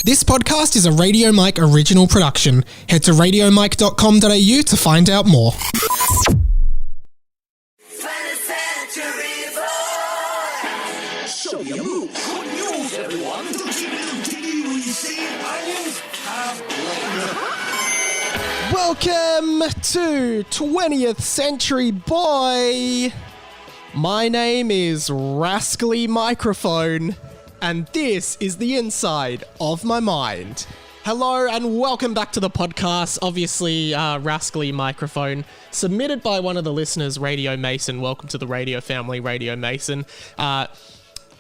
This podcast is a Radio Mike original production. Head to radiomike.com.au to find out more. Show your move. Good news, everyone. Welcome to 20th Century Boy. My name is Rascally Microphone, and this is the inside of my mind. Hello and welcome back to the podcast. Obviously, Rascally Microphone, submitted by one of the listeners, Radio Mason. Welcome to the radio family, Radio Mason.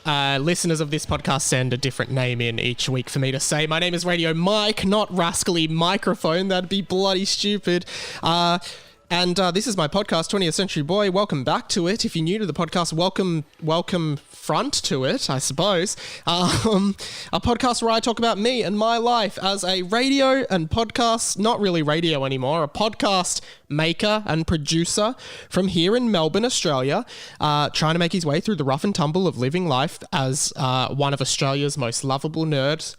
Listeners of this podcast send a different name in each week for me to say. My name is Radio Mike, not Rascally Microphone. That'd be bloody stupid. And this is my podcast, 20th Century Boy. Welcome back to it. If you're new to the podcast, welcome front to it, I suppose. A podcast where I talk about me and my life as a radio and podcast, not really radio anymore, a podcast maker and producer from here in Melbourne, Australia, trying to make his way through the rough and tumble of living life as one of Australia's most lovable nerds,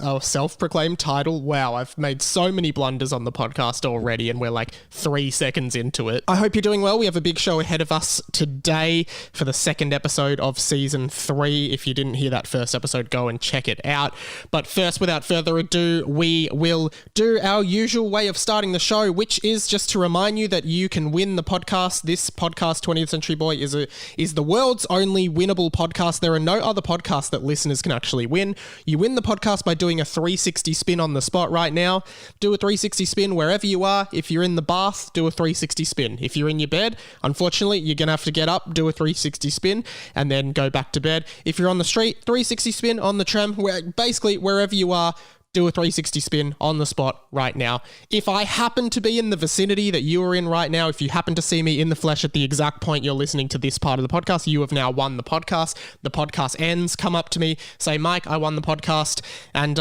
our self-proclaimed title. Wow, I've made so many blunders on the podcast already, and we're like 3 seconds into it. I hope you're doing well. We have a big show ahead of us today for the second episode of season 3. If you didn't hear that first episode, go and check it out. But first, without further ado, we will do our usual way of starting the show, which is just to remind you that you can win the podcast. This podcast, 20th Century Boy, is the world's only winnable podcast. There are no other podcasts that listeners can actually win. You win the podcast by doing a 360 spin on the spot right now. Do a 360 spin wherever you are. If you're in the bath, do a 360 spin. If you're in your bed, unfortunately, you're going to have to get up, do a 360 spin, and then go back to bed. If you're on the street, 360 spin on the tram, basically wherever you are, do a 360 spin on the spot right now. If I happen to be in the vicinity that you are in right now, if you happen to see me in the flesh at the exact point you're listening to this part of the podcast, you have now won the podcast. The podcast ends, come up to me, say, Mike, I won the podcast. And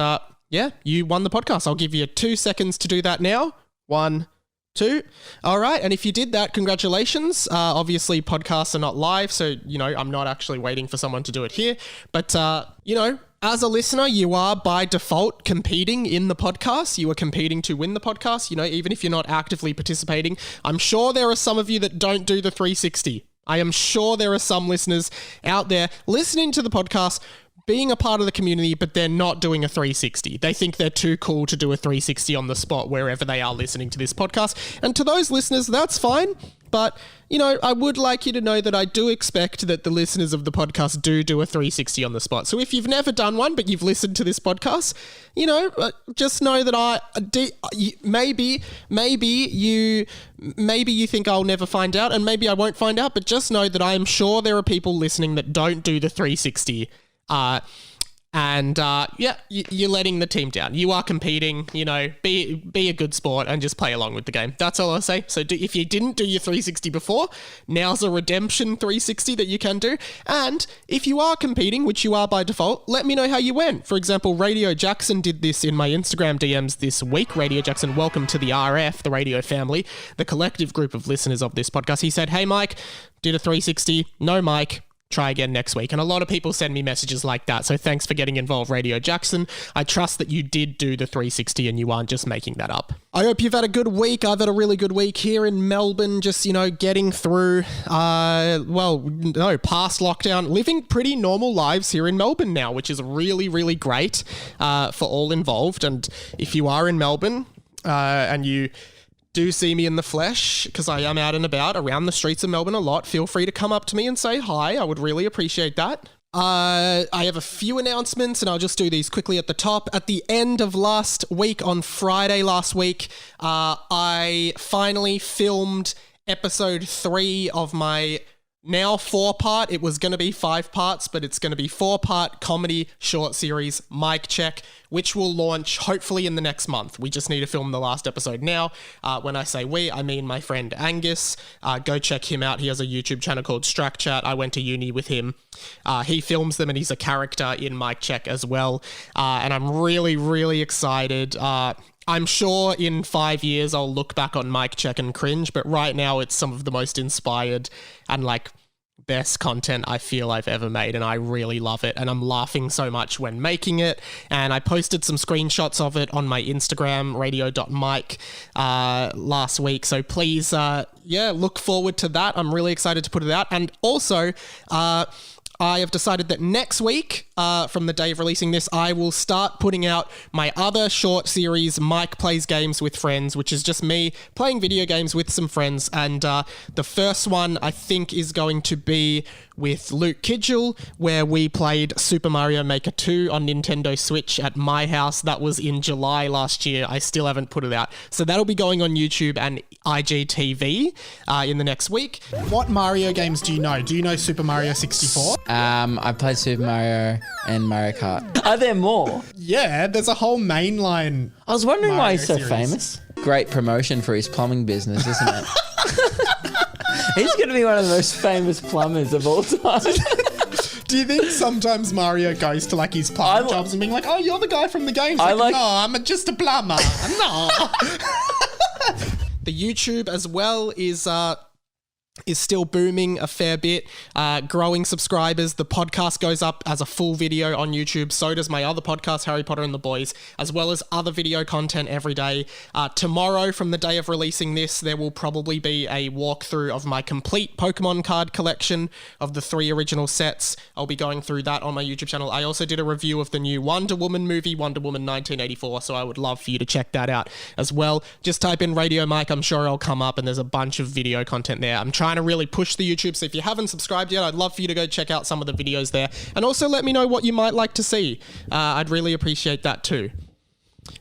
yeah, you won the podcast. I'll give you 2 seconds to do that now. 1, 2. All right. And if you did that, congratulations. Obviously, podcasts are not live, so, I'm not actually waiting for someone to do it here. But, as a listener, you are by default competing in the podcast. You are competing to win the podcast, even if you're not actively participating. I'm sure there are some of you that don't do the 360. I am sure there are some listeners out there listening to the podcast, being a part of the community, but they're not doing a 360. They think they're too cool to do a 360 on the spot wherever they are listening to this podcast. And to those listeners, that's fine. But, I would like you to know that I do expect that the listeners of the podcast do a 360 on the spot. So if you've never done one, but you've listened to this podcast, just know that maybe you think I'll never find out, and maybe I won't find out, but just know that I am sure there are people listening that don't do the 360. You're letting the team down. You are competing, be a good sport and just play along with the game. That's all I say. So if you didn't do your 360 before, now's a redemption 360 that you can do. And if you are competing, which you are by default, let me know how you went. For example, Radio Jackson did this in my Instagram DMs this week. Radio Jackson, welcome to the RF, the radio family, the collective group of listeners of this podcast. He said, hey, Mike, did a 360. No, Mike. Try again next week. And a lot of people send me messages like that. So thanks for getting involved, Radio Jackson. I trust that you did do the 360 and you aren't just making that up. I hope you've had a good week. I've had a really good week here in Melbourne, just, getting through, past lockdown, living pretty normal lives here in Melbourne now, which is really, really great for all involved. And if you are in Melbourne and you do see me in the flesh, because I am out and about around the streets of Melbourne a lot, feel free to come up to me and say hi. I would really appreciate that. I have a few announcements, and I'll just do these quickly at the top. At the end of last week, on Friday last week, I finally filmed episode 3 of my now 4-part, it was going to be 5 parts, but it's going to be 4-part comedy short series, Mic Check, which will launch hopefully in the next month. We just need to film the last episode now. When I say we, I mean my friend Angus. Go check him out. He has a YouTube channel called Strack Chat. I went to uni with him. He films them and he's a character in Mic Check as well. And I'm really, really excited. I'm sure in 5 years I'll look back on Mic Check and cringe, but right now it's some of the most inspired and best content I feel I've ever made, and I really love it, and I'm laughing so much when making it. And I posted some screenshots of it on my Instagram, radio.mike, last week, so please look forward to that. I'm really excited to put it out. And also I have decided that next week, from the day of releasing this, I will start putting out my other short series, Mike Plays Games with Friends, which is just me playing video games with some friends. And the first one, I think, is going to be with Luke Kidgel, where we played Super Mario Maker 2 on Nintendo Switch at my house. That was in July last year. I still haven't put it out. So that'll be going on YouTube and IGTV in the next week. What Mario games do you know? Do you know Super Mario 64? I played Super Mario and Mario Kart. Are there more? Yeah, there's a whole mainline. I was wondering why he's so series. famous. Great promotion for his plumbing business, isn't it? He's going to be one of the most famous plumbers of all time. Do you think sometimes Mario goes to like his plumbing jobs and being like, "Oh, you're the guy from the games"? No, I'm just a plumber. No. The YouTube as well is still booming a fair bit, growing subscribers. The podcast goes up as a full video on YouTube. So does my other podcast, Harry Potter and the Boys, as well as other video content every day. Tomorrow, from the day of releasing this, there will probably be a walkthrough of my complete Pokemon card collection of the 3 original sets. I'll be going through that on my YouTube channel. I also did a review of the new Wonder Woman movie, Wonder Woman 1984, so I would love for you to check that out as well. Just type in Radio Mike, I'm sure I'll come up, and there's a bunch of video content there. I'm trying to really push the YouTube, so if you haven't subscribed yet, I'd love for you to go check out some of the videos there, and also let me know what you might like to see. I'd really appreciate that too.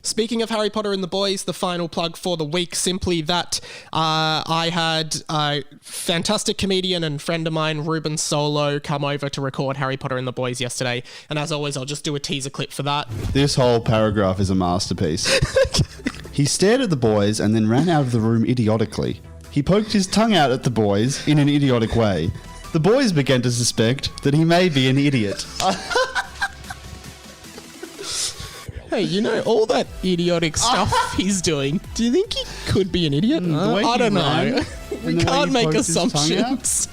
Speaking of Harry Potter and the Boys, the final plug for the week, simply that I had a fantastic comedian and friend of mine, Ruben Solo, come over to record Harry Potter and the Boys yesterday, and as always, I'll just do a teaser clip for that. This whole paragraph is a masterpiece. He stared at the boys and then ran out of the room idiotically. He poked his tongue out at the boys in an idiotic way. The boys began to suspect that he may be an idiot. Hey, you know, all that idiotic stuff he's doing, do you think he could be an idiot? I don't know. We can't make assumptions.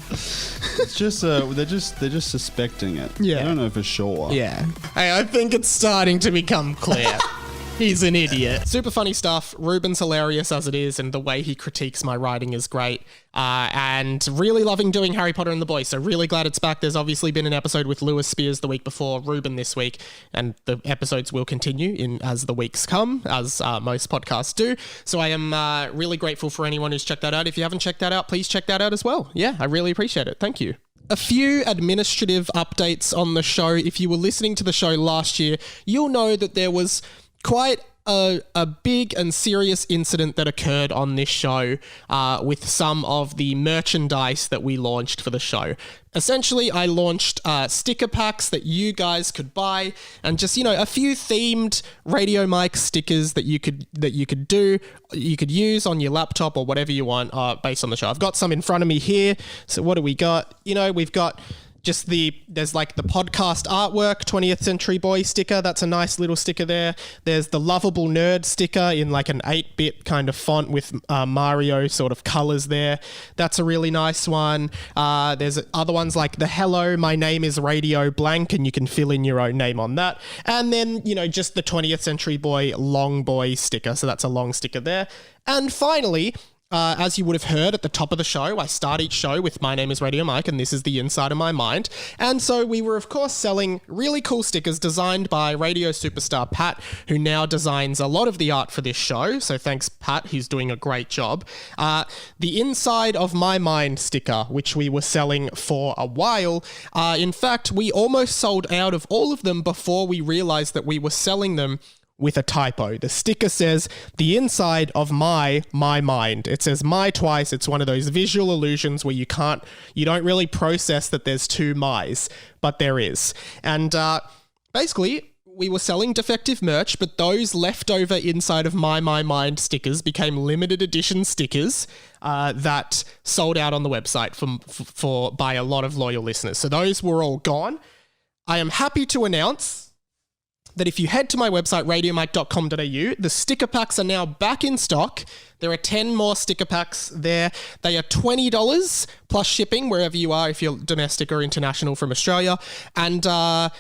It's just they're just suspecting it. Yeah. I don't know for sure. Yeah. Hey, I think it's starting to become clear. He's an idiot. Super funny stuff. Ruben's hilarious as it is, and the way he critiques my writing is great. And really loving doing Harry Potter and the Boys, so really glad it's back. There's obviously been an episode with Lewis Spears the week before, Ruben this week, and the episodes will continue as the weeks come, as most podcasts do. So I am really grateful for anyone who's checked that out. If you haven't checked that out, please check that out as well. Yeah, I really appreciate it. Thank you. A few administrative updates on the show. If you were listening to the show last year, you'll know that there was quite a big and serious incident that occurred on this show with some of the merchandise that we launched for the show. Essentially, I launched sticker packs that you guys could buy, and just, you know, a few themed Radio Mike stickers that you could use on your laptop or whatever you want based on the show. I've got some in front of me here. So what do we got? You know, we've got just there's like the podcast artwork, 20th Century Boy sticker. That's a nice little sticker there. There's the Lovable Nerd sticker in like an 8-bit kind of font with Mario sort of colors there. That's a really nice one. There's other ones like the Hello, my name is Radio Blank, and you can fill in your own name on that. And then, you know, just the 20th Century Boy long boy sticker. So that's a long sticker there. And finally, as you would have heard at the top of the show, I start each show with My Name is Radio Mike, and this is the inside of my mind. And so we were, of course, selling really cool stickers designed by radio superstar Pat, who now designs a lot of the art for this show. So thanks, Pat, who's doing a great job. The inside of my mind sticker, which we were selling for a while. In fact, we almost sold out of all of them before we realized that we were selling them with a typo. The sticker says the inside of my mind. It says my twice. It's one of those visual illusions where you don't really process that there's two my's, but there is. And basically, we were selling defective merch, but those leftover inside of my mind stickers became limited edition stickers that sold out on the website by a lot of loyal listeners. So those were all gone. I am happy to announce that if you head to my website, radiomike.com.au, the sticker packs are now back in stock. There are 10 more sticker packs there. They are $20 plus shipping wherever you are, if you're domestic or international from Australia. And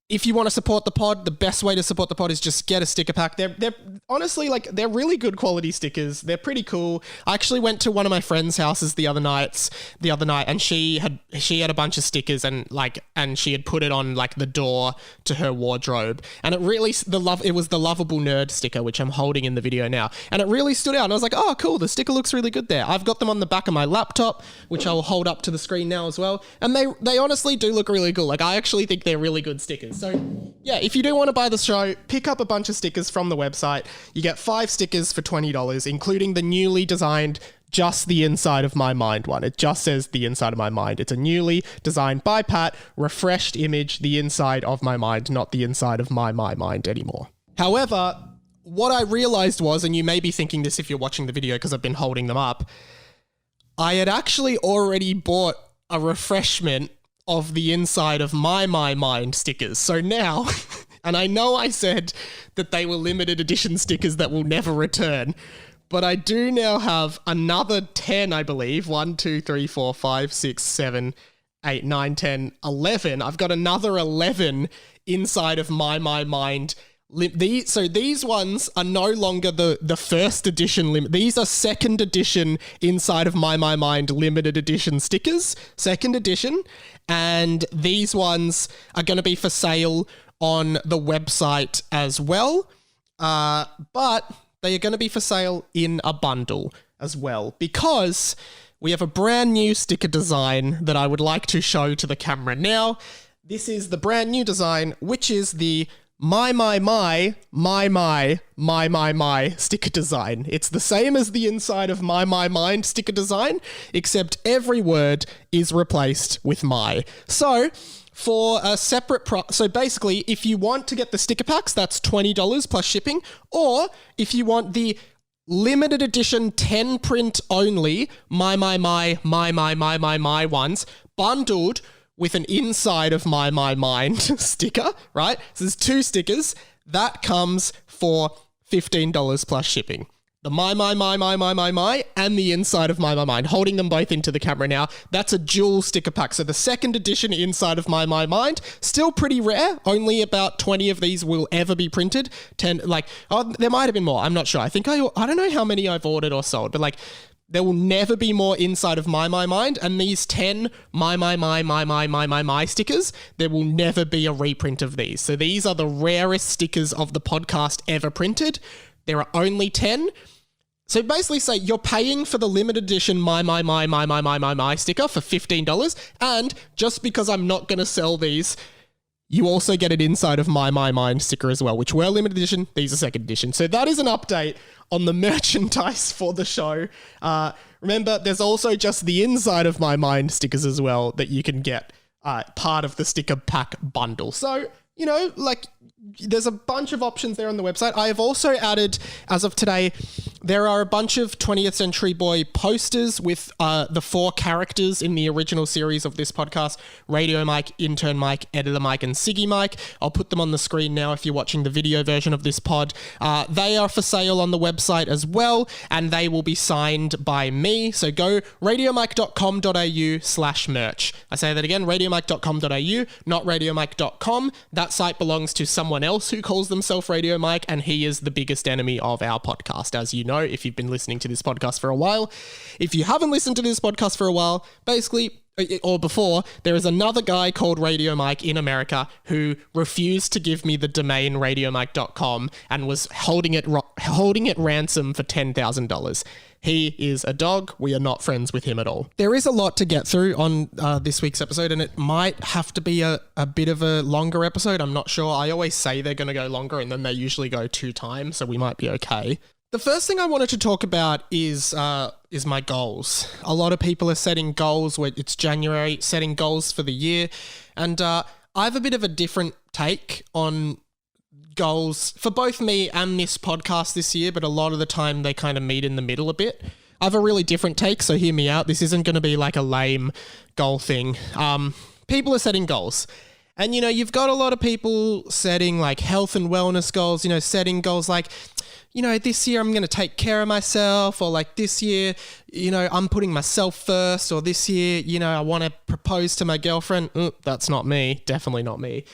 if you want to support the pod, the best way to support the pod is just get a sticker pack. They're honestly, like, they're really good quality stickers. They're pretty cool. I actually went to one of my friend's houses the other night, and she had a bunch of stickers and she had put it on like the door to her wardrobe. And it really, it was the lovable nerd sticker, which I'm holding in the video now. And it really stood out. And I was like, oh, cool. The sticker looks really good there. I've got them on the back of my laptop, which I will hold up to the screen now as well. And they honestly do look really cool. Like, I actually think they're really good stickers. So yeah, if you do want to buy the show, pick up a bunch of stickers from the website. You get 5 stickers for $20, including the newly designed Just the Inside of My Mind one. It just says the inside of my mind. It's a newly designed by Pat, refreshed image, the inside of my mind, not the inside of my mind anymore. However, what I realized was, and you may be thinking this if you're watching the video because I've been holding them up, I had actually already bought a refreshment of the inside of my mind stickers. So now, and I know I said that they were limited edition stickers that will never return, but I do now have another 10, I believe. 1, 2, 3, 4, 5, 6, 7, 8, 9, 10, 11. I've got another 11 inside of my mind. So these ones are no longer the first edition limit. These are second edition inside of my mind limited edition stickers, second edition. And these ones are going to be for sale on the website as well. But they are going to be for sale in a bundle as well, because we have a brand new sticker design that I would like to show to the camera now. This is the brand new design, which is the my sticker design. It's the same as the inside of my mind sticker design, except every word is replaced with my. So for a separate so basically, if you want to get the sticker packs, that's $20 plus shipping, or if you want the limited edition 10 print only my ones bundled with an inside of my mind sticker, right? So there's 2 stickers. That comes for $15 plus shipping. The my, and the inside of my mind. Holding them both into the camera now. That's a dual sticker pack. So the second edition inside of my mind, still pretty rare. Only about 20 of these will ever be printed. 10, there might have been more. I'm not sure. I don't know how many I've ordered or sold, but there will never be more inside of my mind, and these 10 my stickers, there will never be a reprint of these. So these are the rarest stickers of the podcast ever printed. There are only 10. So basically say you're paying for the limited edition my sticker for $15, and just because I'm not going to sell these, you also get an inside of my mind sticker as well, which were limited edition. These are second edition. So that is an update on the merchandise for the show. Remember, there's also just the inside of my mind stickers as well that you can get part of the sticker pack bundle. So, there's a bunch of options there on the website. I have also added, as of today, there are a bunch of 20th Century Boy posters with the 4 characters in the original series of this podcast: Radio Mike, Intern Mike, Editor Mike, and Siggy Mike. I'll put them on the screen now if you're watching the video version of this pod. They are for sale on the website as well, and they will be signed by me. So go radiomike.com.au/merch. I say that again, radiomike.com.au, not radiomike.com. That site belongs to someone else who calls themselves Radio Mike, and he is the biggest enemy of our podcast, as you know, if you've been listening to this podcast for a while. If you haven't listened to this podcast for a while, basically, or before, there is another guy called Radio Mike in America who refused to give me the domain radiomike.com and was holding it ransom for $10,000. He is a dog. We are not friends with him at all. There is a lot to get through on this week's episode, and it might have to be a bit of a longer episode. I'm not sure. I always say they're going to go longer, and then they usually go 2 times, so we might be okay. The first thing I wanted to talk about is my goals. A lot of people are setting goals where it's January, setting goals for the year, and I have a bit of a different take on goals for both me and this podcast this year, but a lot of the time they kind of meet in the middle a bit. I have a really different take, so hear me out. This isn't going to be like a lame goal thing. People are setting goals, And, you've got a lot of people setting like health and wellness goals, setting goals like, this year I'm going to take care of myself, or like this year, I'm putting myself first, or this year, I want to propose to my girlfriend. That's not me. Definitely not me.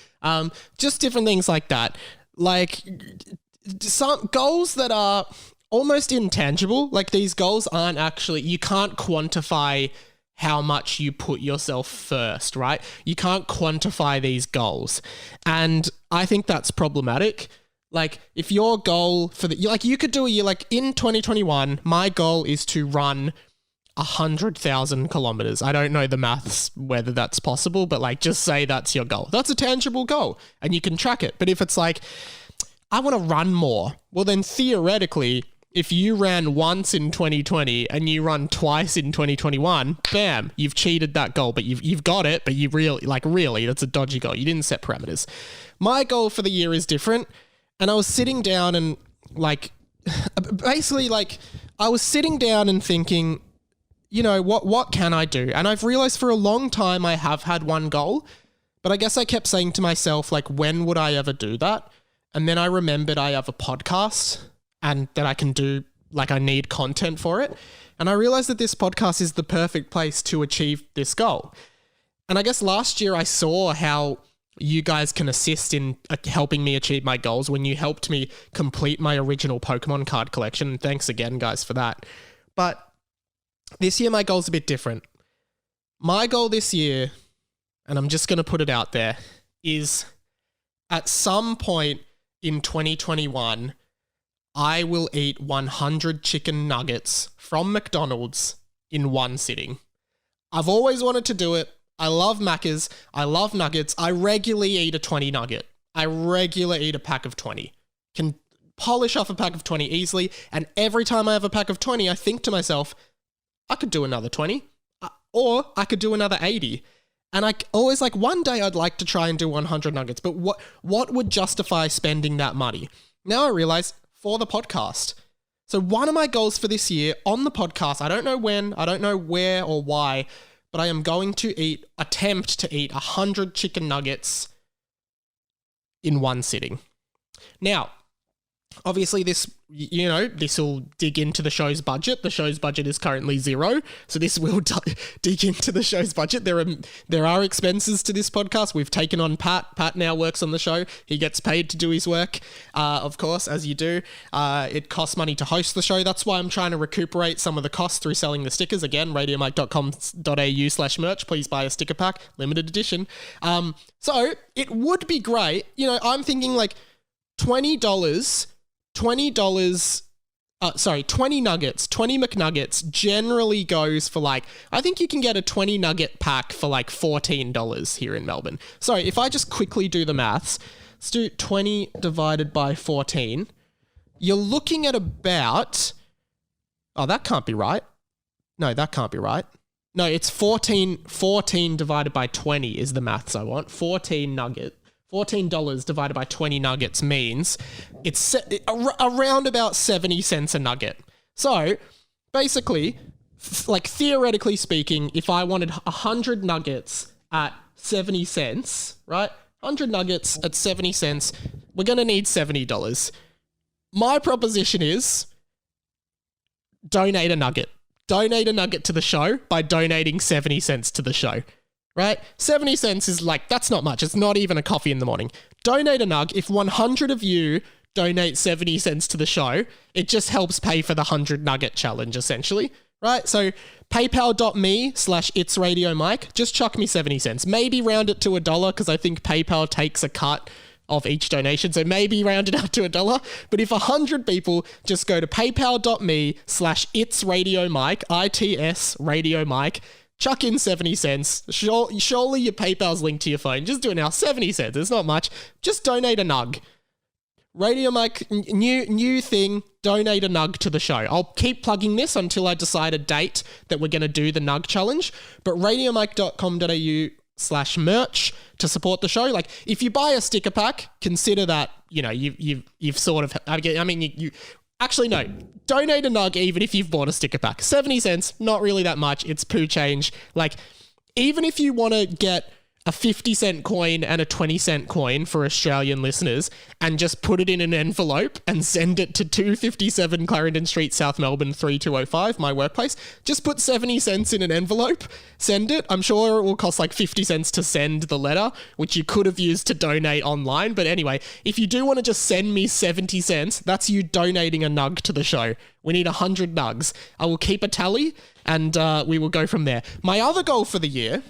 Just different things like that. Like some goals that are almost intangible. Like these goals aren't actually, you can't quantify how much you put yourself first, right? You can't quantify these goals. And I think that's problematic. Like if your goal for you could do a year, like in 2021, my goal is to run 100,000 kilometers. I don't know the maths, whether that's possible, but like just say that's your goal. That's a tangible goal and you can track it. But if it's like, I want to run more, well then theoretically, if you ran once in 2020 and you run twice in 2021, bam, you've cheated that goal, but you've got it, but you really, that's a dodgy goal. You didn't set parameters. My goal for the year is different. And I was sitting down and like, basically like I was sitting down and thinking, what can I do? And I've realized for a long time I have had one goal, but I guess I kept saying to myself, like, when would I ever do that? And then I remembered I have a podcast and that I can do, like, I need content for it. And I realized that this podcast is the perfect place to achieve this goal. And I guess last year I saw how you guys can assist in helping me achieve my goals when you helped me complete my original Pokemon card collection. And thanks again, guys, for that. But this year, my goal's a bit different. My goal this year, and I'm just going to put it out there, is at some point in 2021, I will eat 100 chicken nuggets from McDonald's in one sitting. I've always wanted to do it. I love Maccas. I love nuggets. I regularly eat a 20 nugget. I regularly eat a pack of 20. Can polish off a pack of 20 easily. And every time I have a pack of 20, I think to myself, I could do another 20 or I could do another 80. And I always like, one day I'd like to try and do 100 nuggets, but what would justify spending that money? Now I realize for the podcast. So one of my goals for this year on the podcast, I don't know when, I don't know where or why, but I am going to attempt to eat 100 chicken nuggets in one sitting. Now, obviously this will dig into the show's budget. The show's budget is currently $0. So this will dig into the show's budget. There are expenses to this podcast. We've taken on Pat. Pat now works on the show. He gets paid to do his work, of course, as you do. It costs money to host the show. That's why I'm trying to recuperate some of the costs through selling the stickers. Again, radiomike.com.au/merch. Please buy a sticker pack, limited edition. So it would be great. I'm thinking like $20 nuggets, 20 McNuggets generally goes for like, I think you can get a 20 nugget pack for like $14 here in Melbourne. So if I just quickly do the maths, let's do 20 divided by 14. You're looking at about, that can't be right. No, that can't be right. No, it's 14 divided by 20 is the maths I want. $14 divided by 20 nuggets means it's around about 70 cents a nugget. So basically, like theoretically speaking, if I wanted 100 nuggets at 70 cents, right? 100 nuggets at 70 cents, we're going to need $70. My proposition is donate a nugget. Donate a nugget to the show by donating 70 cents to the show. Right? 70 cents is like, that's not much. It's not even a coffee in the morning. Donate a nug. If 100 of you donate 70 cents to the show, it just helps pay for the 100 nugget challenge, essentially. Right? So paypal.me/itsradiomike. Just chuck me 70 cents. Maybe round it to $1 because I think PayPal takes a cut of each donation. So maybe round it up to $1. But if 100 people just go to paypal.me/itsradiomike, ITS Radio Mike, chuck in 70 cents. Surely your PayPal's linked to your phone. Just do it now. 70 cents. It's not much. Just donate a nug. Radio Mike, new thing. Donate a nug to the show. I'll keep plugging this until I decide a date that we're going to do the nug challenge. But radiomike.com.au/merch to support the show. Like, if you buy a sticker pack, consider that, you've sort of, you actually, no. Donate a nug even if you've bought a sticker pack. 70 cents, not really that much. It's poo change. Like, even if you want to get a 50-cent coin and a 20-cent coin for Australian listeners and just put it in an envelope and send it to 257 Clarendon Street, South Melbourne 3205, my workplace. Just put 70 cents in an envelope, send it. I'm sure it will cost like 50 cents to send the letter, which you could have used to donate online. But anyway, if you do want to just send me 70 cents, that's you donating a nug to the show. We need 100 nugs. I will keep a tally and we will go from there. My other goal for the year...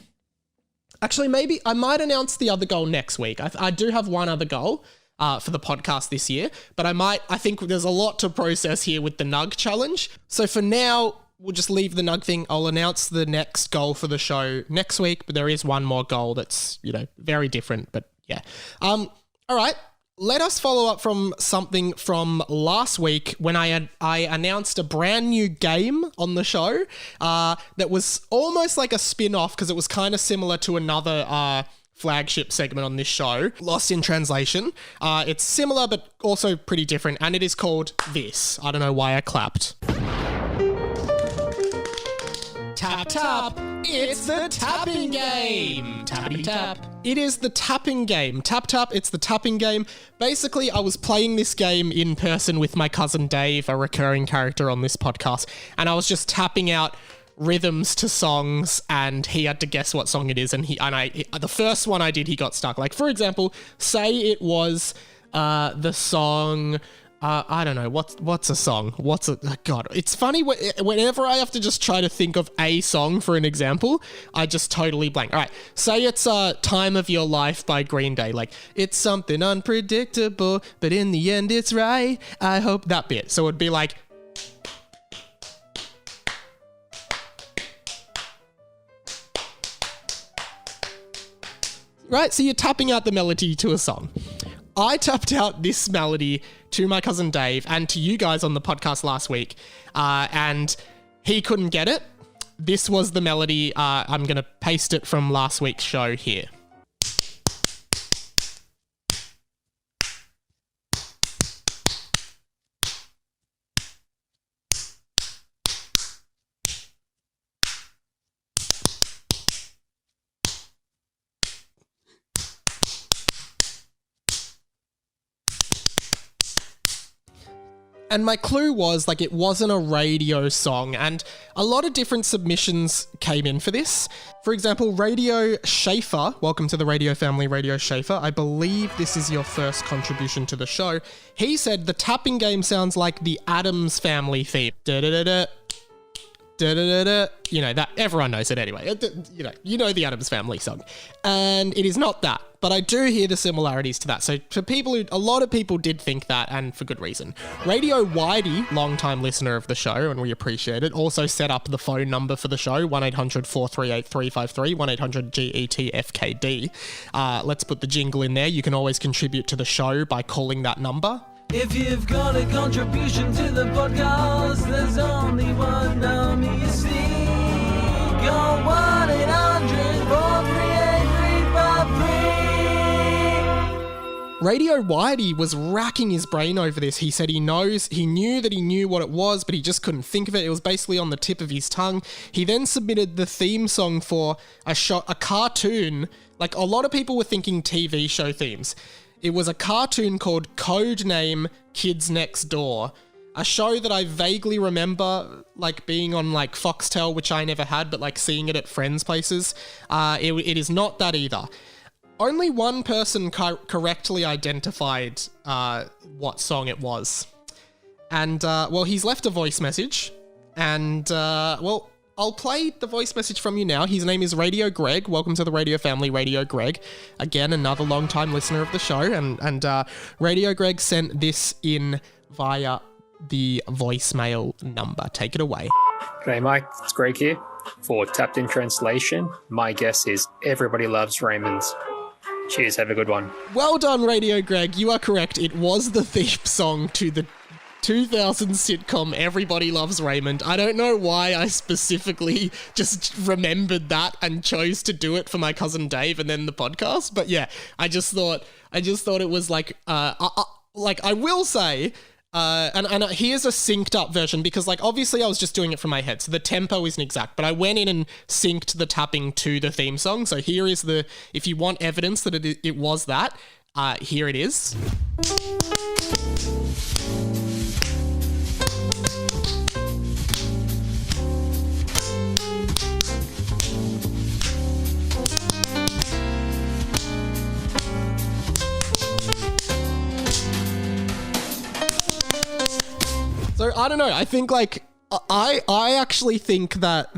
Actually, maybe I might announce the other goal next week. I do have one other goal for the podcast this year, but I think there's a lot to process here with the Nug challenge. So for now, we'll just leave the Nug thing. I'll announce the next goal for the show next week, but there is one more goal that's, very different, but yeah. All right. Let us follow up from something from last week when I announced a brand new game on the show that was almost like a spin-off because it was kind of similar to another flagship segment on this show, Lost in Translation. It's similar but also pretty different, and it is called this. I don't know why I clapped. Tap, tap. It's the tapping game. Tappity tap. It is the tapping game. Tap, tap. It's the tapping game. Basically, I was playing this game in person with my cousin Dave, a recurring character on this podcast, and I was just tapping out rhythms to songs, and he had to guess what song it is. And the first one I did, he got stuck. Like, for example, say it was the song... I don't know, what's a song? God, it's funny whenever I have to just try to think of a song for an example, I just totally blank. All right, say it's Time of Your Life by Green Day. Like, it's something unpredictable, but in the end it's right. I hope that bit. So it'd be like... Right, so you're tapping out the melody to a song. I tapped out this melody to my cousin Dave and to you guys on the podcast last week, and he couldn't get it. This was the melody. I'm going to paste it from last week's show here. And my clue was, like, it wasn't a radio song, and a lot of different submissions came in for this. For example, Radio Schaefer, welcome to the Radio Family, Radio Schaefer. I believe this is your first contribution to the show. He said, the tapping game sounds like the Addams Family theme. Da-da-da-da. Da-da-da-da. That everyone knows it anyway. You know the Addams Family song. And it is not that, but I do hear the similarities to that. So for a lot of people did think that, and for good reason. Radio Whitey, long-time listener of the show, and we appreciate it, also set up the phone number for the show, 1-800-438-353, 1-800-GETFKD. Let's put the jingle in there. You can always contribute to the show by calling that number. If you've got a contribution to the podcast, there's only one number you see. Go 1-800-438-353. Radio Whitey was racking his brain over this. He said he knew that he knew what it was, but he just couldn't think of it. It was basically on the tip of his tongue. He then submitted the theme song for a cartoon. Like, a lot of people were thinking TV show themes. It was a cartoon called Codename Kids Next Door, a show that I vaguely remember, like, being on, like, Foxtel, which I never had, but, like, seeing it at friends' places. It is not that either. Only one person correctly identified what song it was. And, he's left a voice message, and, I'll play the voice message from you now. His name is Radio Greg. Welcome to the Radio Family, Radio Greg. Again, another long-time listener of the show. And Radio Greg sent this in via the voicemail number. Take it away. G'day, Mike. It's Greg here. For Tapped in Translation, my guess is Everybody Loves Raymond's. Cheers, have a good one. Well done, Radio Greg. You are correct. It was the theme song to the 2000 sitcom Everybody Loves Raymond. I don't know why I specifically just remembered that and chose to do it for my cousin Dave and then the podcast. But yeah, I just thought it was like I will say, And here's a synced up version because, like, obviously I was just doing it from my head, so the tempo isn't exact, but I went in and synced the tapping to the theme song. So here is if you want evidence that it was that, here it is. So I don't know. I think like I actually think that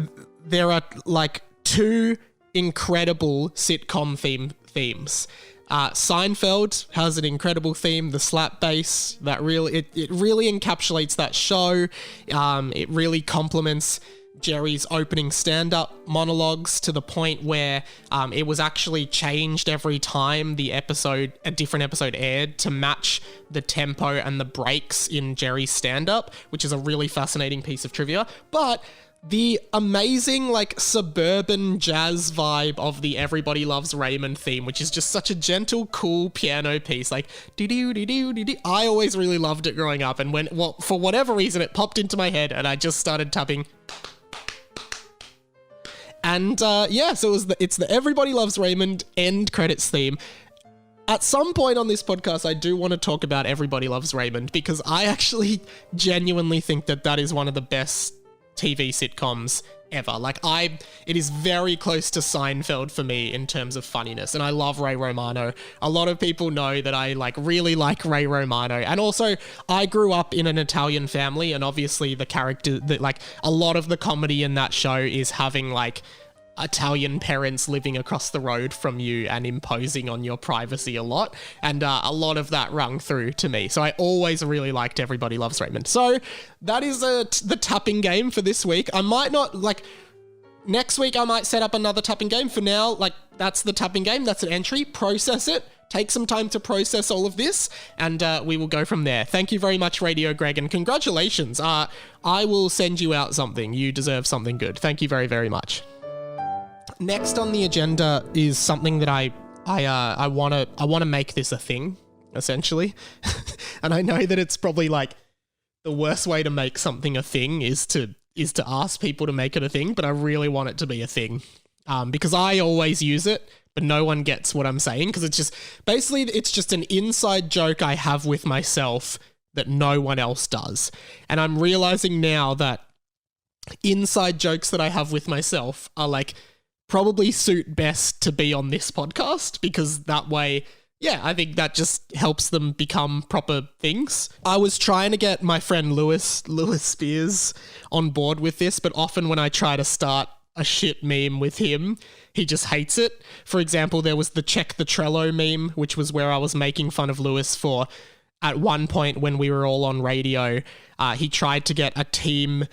there are like two incredible sitcom themes. Seinfeld has an incredible theme, the slap bass that really it really encapsulates that show. It really complements Jerry's opening stand-up monologues to the point where it was actually changed every time a different episode aired to match the tempo and the breaks in Jerry's stand-up, which is a really fascinating piece of trivia. But the amazing like suburban jazz vibe of the Everybody Loves Raymond theme, which is just such a gentle, cool piano piece, like doo-doo-doo-doo-doo-doo. I always really loved it growing up, and for whatever reason it popped into my head and I just started tapping. And so it's the Everybody Loves Raymond end credits theme. At some point on this podcast, I do want to talk about Everybody Loves Raymond because I actually genuinely think that is one of the best TV sitcoms ever. It is very close to Seinfeld for me in terms of funniness, and I love Ray Romano. A lot of people know that I really like Ray Romano, and also I grew up in an Italian family, and obviously the character that a lot of the comedy in that show is having Italian parents living across the road from you and imposing on your privacy a lot, and a lot of that rung through to me. So I always really liked Everybody Loves Raymond. So that is the tapping game for this week. I might not next week I might set up another tapping game. For now, that's the tapping game. That's an entry. Process it. Take some time to process all of this, and we will go from there. Thank you very much, Radio Greg, and congratulations. I will send you out something. You deserve something good. Thank you very, very much. Next on the agenda is something that I want to make this a thing, essentially. And I know that it's probably the worst way to make something a thing is to ask people to make it a thing, but I really want it to be a thing. Because I always use it, but no one gets what I'm saying, because it's just an inside joke I have with myself that no one else does. And I'm realizing now that inside jokes that I have with myself are probably suit best to be on this podcast, because that way, I think that just helps them become proper things. I was trying to get my friend Lewis Spears on board with this, but often when I try to start a shit meme with him, he just hates it. For example, there was the Check the Trello meme, which was where I was making fun of Lewis for, at one point when we were all on radio, he tried to get a team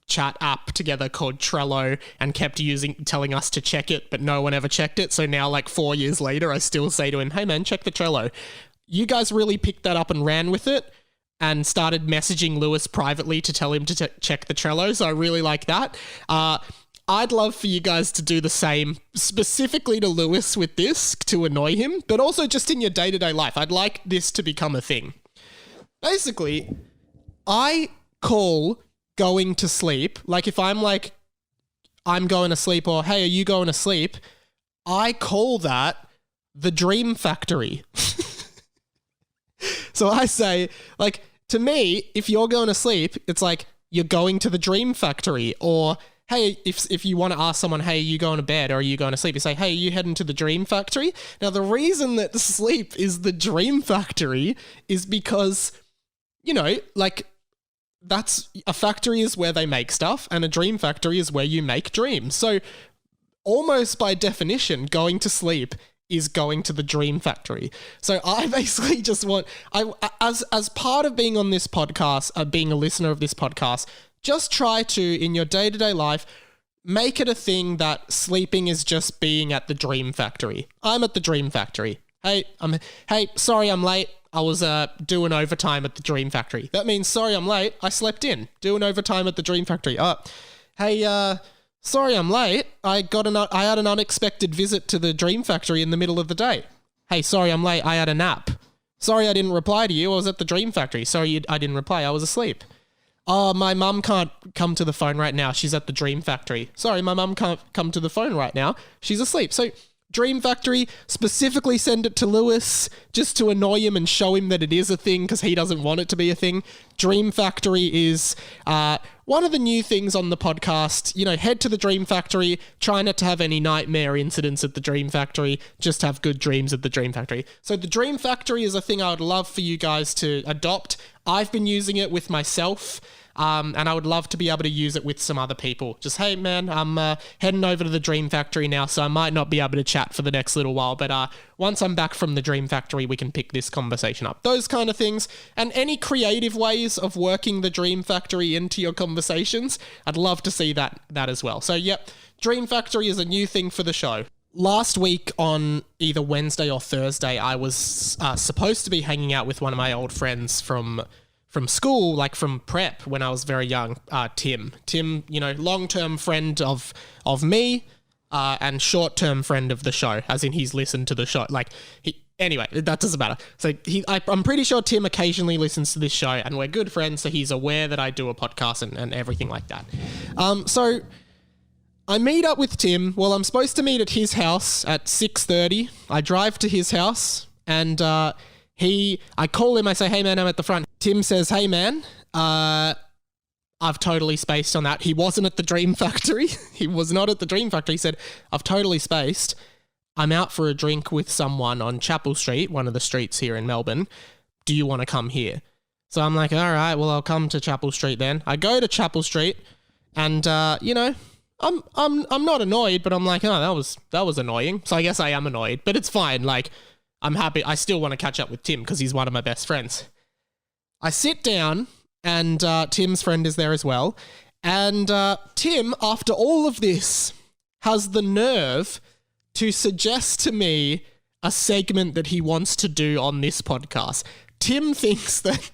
chat app together called Trello and kept telling us to check it, but no one ever checked it. So now 4 years later, I still say to him, hey man, check the Trello. You guys really picked that up and ran with it and started messaging Lewis privately to tell him to check the Trello. So I really like that. I'd love for you guys to do the same, specifically to Lewis with this, to annoy him, but also just in your day-to-day life. I'd like this to become a thing. Basically, I call going to sleep, if I'm going to sleep, or hey, are you going to sleep? I call that the dream factory. So I say, to me, if you're going to sleep, it's you're going to the dream factory. Or hey, if you want to ask someone, hey, are you going to bed or are you going to sleep? You say, hey, are you heading to the dream factory? Now, the reason that sleep is the dream factory is because, that's a factory is where they make stuff, and a dream factory is where you make dreams. So almost by definition, going to sleep is going to the dream factory. So I basically just want, as part of being on this podcast, being a listener of this podcast, just try to, in your day-to-day life, make it a thing that sleeping is just being at the dream factory. I'm at the dream factory. Hey, sorry I'm late. I was doing overtime at the Dream Factory. That means, sorry I'm late, I slept in, doing overtime at the Dream Factory. Hey, sorry I'm late, I had an unexpected visit to the Dream Factory in the middle of the day. Hey, sorry I'm late, I had a nap. Sorry, I didn't reply to you. I was at the Dream Factory. Sorry, I didn't reply. I was asleep. Oh, my mum can't come to the phone right now. She's at the Dream Factory. Sorry, my mum can't come to the phone right now. She's asleep. So Dream Factory, specifically send it to Lewis just to annoy him and show him that it is a thing because he doesn't want it to be a thing. Dream Factory is one of the new things on the podcast. You know, head to the Dream Factory, try not to have any nightmare incidents at the Dream Factory, just have good dreams at the Dream Factory. So the Dream Factory is a thing I would love for you guys to adopt. I've been using it with myself. And I would love to be able to use it with some other people. Just, hey, man, I'm heading over to the Dream Factory now, so I might not be able to chat for the next little while. But once I'm back from the Dream Factory, we can pick this conversation up. Those kind of things. And any creative ways of working the Dream Factory into your conversations, I'd love to see that as well. So, yep, Dream Factory is a new thing for the show. Last week on either Wednesday or Thursday, I was supposed to be hanging out with one of my old friends from school, like from prep when I was very young, Tim. Tim, you know, long-term friend of me and short-term friend of the show, as in he's listened to the show. Anyway, that doesn't matter. So I'm pretty sure Tim occasionally listens to this show and we're good friends, so he's aware that I do a podcast and everything like that. So I meet up with Tim. Well, I'm supposed to meet at his house at 6:30. I drive to his house and I call him, I say, hey man, I'm at the front. Tim says, hey man, I've totally spaced on that. He wasn't at the Dream Factory. He was not at the Dream Factory. He said, I've totally spaced. I'm out for a drink with someone on Chapel Street, one of the streets here in Melbourne. Do you want to come here? So I'm like, all right, well, I'll come to Chapel Street then. I go to Chapel Street and, you know, I'm not annoyed, but I'm like, oh, that was annoying. So I guess I am annoyed, but it's fine. Like, I'm happy. I still want to catch up with Tim because he's one of my best friends. I sit down and Tim's friend is there as well. And Tim, after all of this, has the nerve to suggest to me a segment that he wants to do on this podcast. Tim thinks that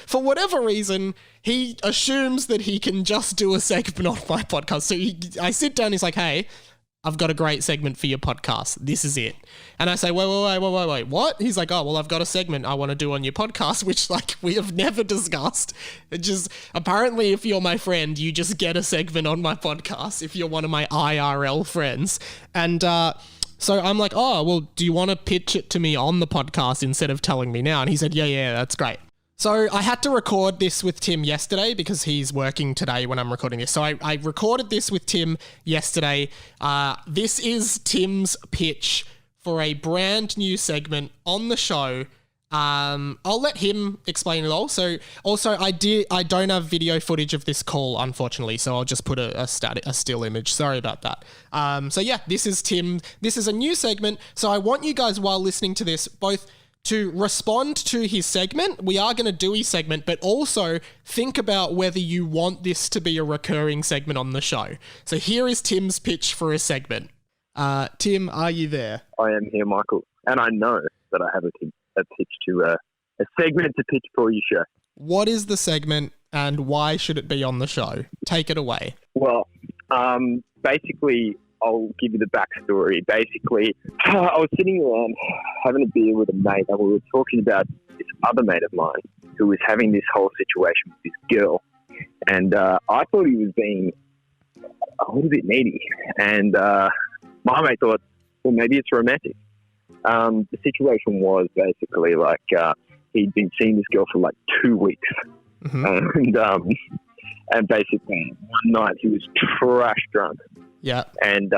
for whatever reason, he assumes that he can just do a segment on my podcast. So I sit down, he's like, hey, I've got a great segment for your podcast. This is it. And I say, wait, what? He's like, oh, well, I've got a segment I want to do on your podcast, which, like, we have never discussed. It just, apparently, if you're my friend, you just get a segment on my podcast if you're one of my IRL friends. And so I'm like, oh, well, do you want to pitch it to me on the podcast instead of telling me now? And he said, yeah, that's great. So I had to record this with Tim yesterday because he's working today when I'm recording this. So I recorded this with Tim yesterday. This is Tim's pitch for a brand new segment on the show. I'll let him explain it all. So also I don't have video footage of this call, unfortunately, so I'll just put a still image. Sorry about that. So yeah, this is Tim. This is a new segment. So I want you guys, while listening to this, both to respond to his segment. We are going to do his segment, but also think about whether you want this to be a recurring segment on the show. So here is Tim's pitch for a segment. Tim, are you there? I am here, Michael. And I know that I have a pitch to a segment to pitch for your show. What is the segment and why should it be on the show? Take it away. Well, basically, I'll give you the backstory. Basically, I was sitting around having a beer with a mate and we were talking about this other mate of mine who was having this whole situation with this girl. And I thought he was being a little bit needy. And my mate thought, well, maybe it's romantic. The situation was basically like he'd been seeing this girl for like 2 weeks. Mm-hmm. And basically one night he was trash drunk. Yeah. And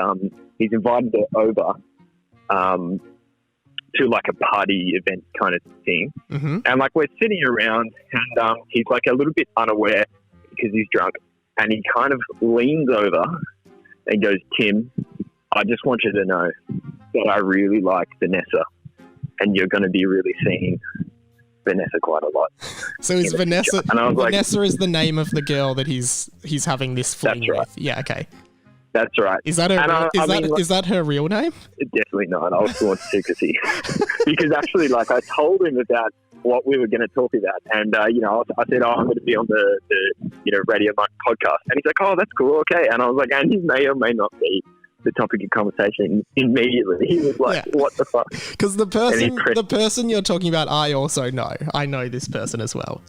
he's invited her over to like a party event kind of thing. Mm-hmm. And like we're sitting around and he's like a little bit unaware because he's drunk. And he kind of leans over and goes, Tim, I just want you to know that I really like Vanessa and you're going to be really seeing Vanessa quite a lot. So is Vanessa, and I was Vanessa like, is the name of the girl that he's having this fling that's right. with? Yeah, okay. That's right. Is that her, is that her real name? Definitely not. I was sworn to secrecy. Because actually, like, I told him about what we were going to talk about. And, you know, I said, I'm going to be on the Radio Mike podcast. And he's like, oh, that's cool. Okay. And I was like, and he may or may not be the topic of conversation immediately. He was like, "What the fuck?" Because the person you're talking about, I also know. I know this person as well.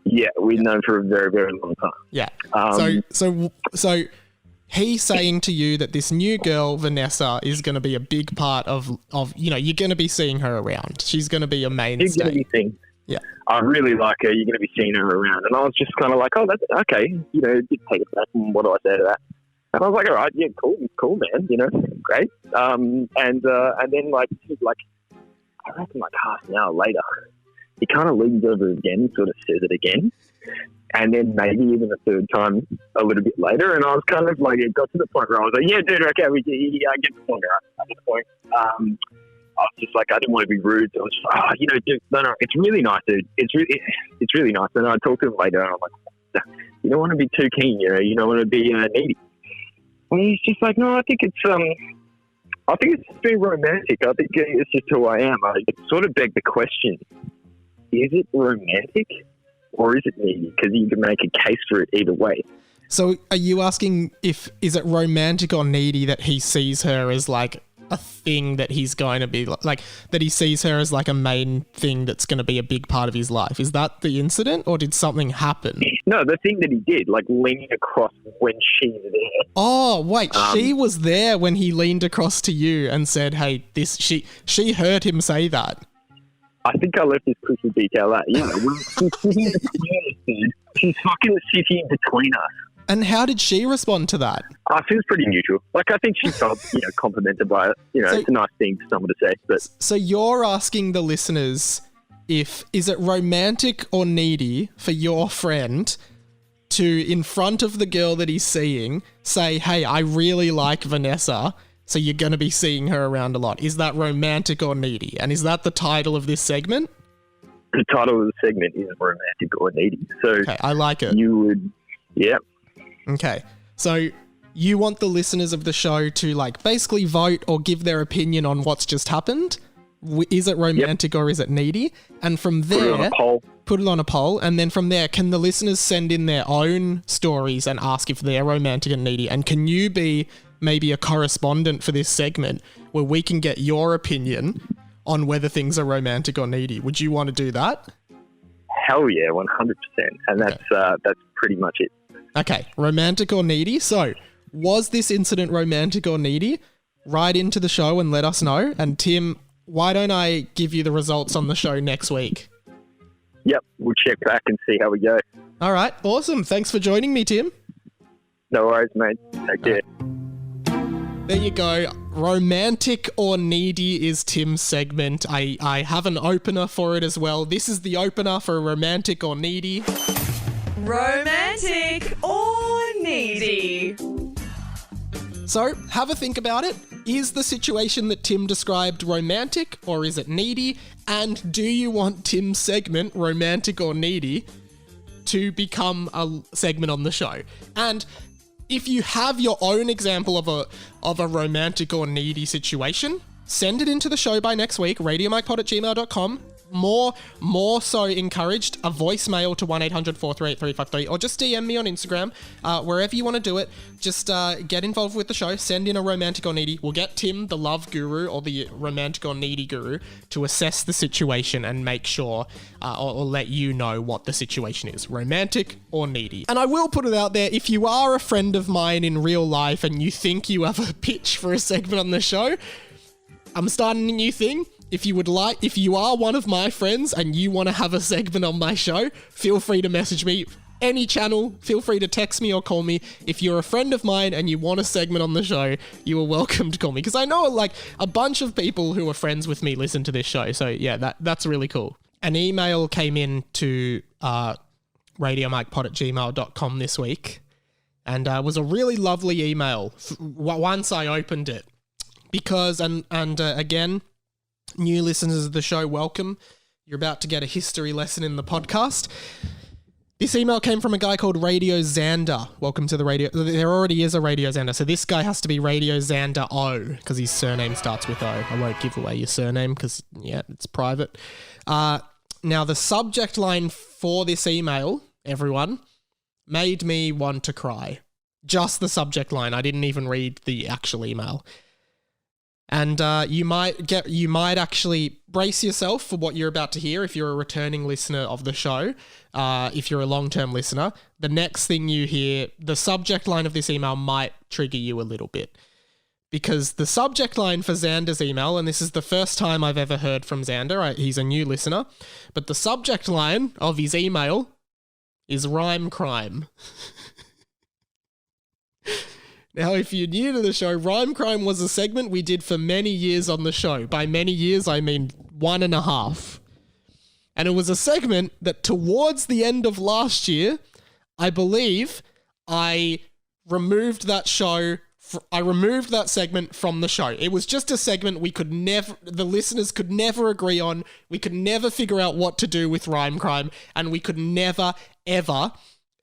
Yeah, we've known for a very, very long time. Yeah. So he's saying to you that this new girl, Vanessa, is going to be a big part of you're going to be seeing her around. She's going to be a mainstay. She's going to be seen. Yeah. I really like her. You're going to be seeing her around. And I was just kind of like, oh, that's okay. Did take it back. And what do I say to that? And I was like, all right, yeah, cool, man. Great. And then like I reckon like half an hour later, he kind of leans over again, sort of says it again. And then maybe even a third time a little bit later. And I was kind of like, it got to the point where I was like, yeah, dude, okay, I get the point, right? I get the point. I was just like, I didn't want to be rude. So I was just like, dude, no, it's really nice, dude. It's really nice. And I talked to him later, and I'm like, you don't want to be too keen, you don't want to be needy. And he's just like, no, I think it's being romantic. I think it's just who I am. It sort of begged the question, is it romantic or is it needy? Because you can make a case for it either way. So are you asking is it romantic or needy that he sees her as like a thing that he's going to be like that he sees her as like a main thing that's going to be a big part of his life? Is that the incident, or did something happen? No, the thing that he did, like leaning across when she was there. Oh, wait, she was there when he leaned across to you and said, hey, she heard him say that. I think I left this crucial detail out. Yeah, she's fucking sitting between us. And how did she respond to that? She was pretty neutral. Like, I think she felt, complimented by it. It's a nice thing for someone to say. But so you're asking the listeners is it romantic or needy for your friend to, in front of the girl that he's seeing, say, hey, I really like Vanessa, so you're going to be seeing her around a lot. Is that romantic or needy? And is that the title of this segment? The title of the segment is romantic or needy. So okay, I like it. You would, yeah. Okay, so you want the listeners of the show to like basically vote or give their opinion on what's just happened. Is it romantic or is it needy? And from there, put it on a poll. And then from there, can the listeners send in their own stories and ask if they're romantic and needy? And can you be maybe a correspondent for this segment where we can get your opinion on whether things are romantic or needy? Would you want to do that? Hell yeah, 100%. And that's pretty much it. Okay, romantic or needy? So, was this incident romantic or needy? Write into the show and let us know. And Tim, why don't I give you the results on the show next week? Yep, we'll check back and see how we go. All right, awesome. Thanks for joining me, Tim. No worries, mate. Take care. There you go. Romantic or needy is Tim's segment. I have an opener for it as well. This is the opener for romantic or needy. Romantic or needy? So, have a think about it. Is the situation that Tim described romantic or is it needy? And do you want Tim's segment, romantic or needy, to become a segment on the show? And if you have your own example of a romantic or needy situation, send it into the show by next week, radiomikepod@gmail.com. More so encouraged, a voicemail to 1-800-438-353, or just DM me on Instagram, wherever you want to do it. Just get involved with the show, send in a romantic or needy. We'll get Tim, the love guru, or the romantic or needy guru, to assess the situation and make sure, or let you know what the situation is, romantic or needy. And I will put it out there, if you are a friend of mine in real life and you think you have a pitch for a segment on the show, I'm starting a new thing. If you are one of my friends and you want to have a segment on my show, feel free to message me. Any channel, feel free to text me or call me. If you're a friend of mine and you want a segment on the show, you are welcome to call me. Because I know like a bunch of people who are friends with me listen to this show. So yeah, that's really cool. An email came in to radiomikepod@gmail.com this week. And it was a really lovely email once I opened it. Because, again, new listeners of the show, welcome. You're about to get a history lesson in the podcast. This email came from a guy called Radio Xander. Welcome to the radio. There already is a Radio Xander, so this guy has to be Radio Xander O, because his surname starts with O. I won't give away your surname because, yeah, it's private. Now, the subject line for this email, everyone, made me want to cry. Just the subject line. I didn't even read the actual email. And you might actually brace yourself for what you're about to hear if you're a returning listener of the show. If you're a long-term listener, the next thing you hear, the subject line of this email might trigger you a little bit. Because the subject line for Xander's email, and this is the first time I've ever heard from Xander, he's a new listener, but the subject line of his email is rhyme crime. Now, if you're new to the show, Rhyme Crime was a segment we did for many years on the show. By many years, I mean 1.5. And it was a segment that towards the end of last year, I believe I removed that segment from the show. It was just a segment the listeners could never agree on. We could never figure out what to do with Rhyme Crime, and we could never, ever...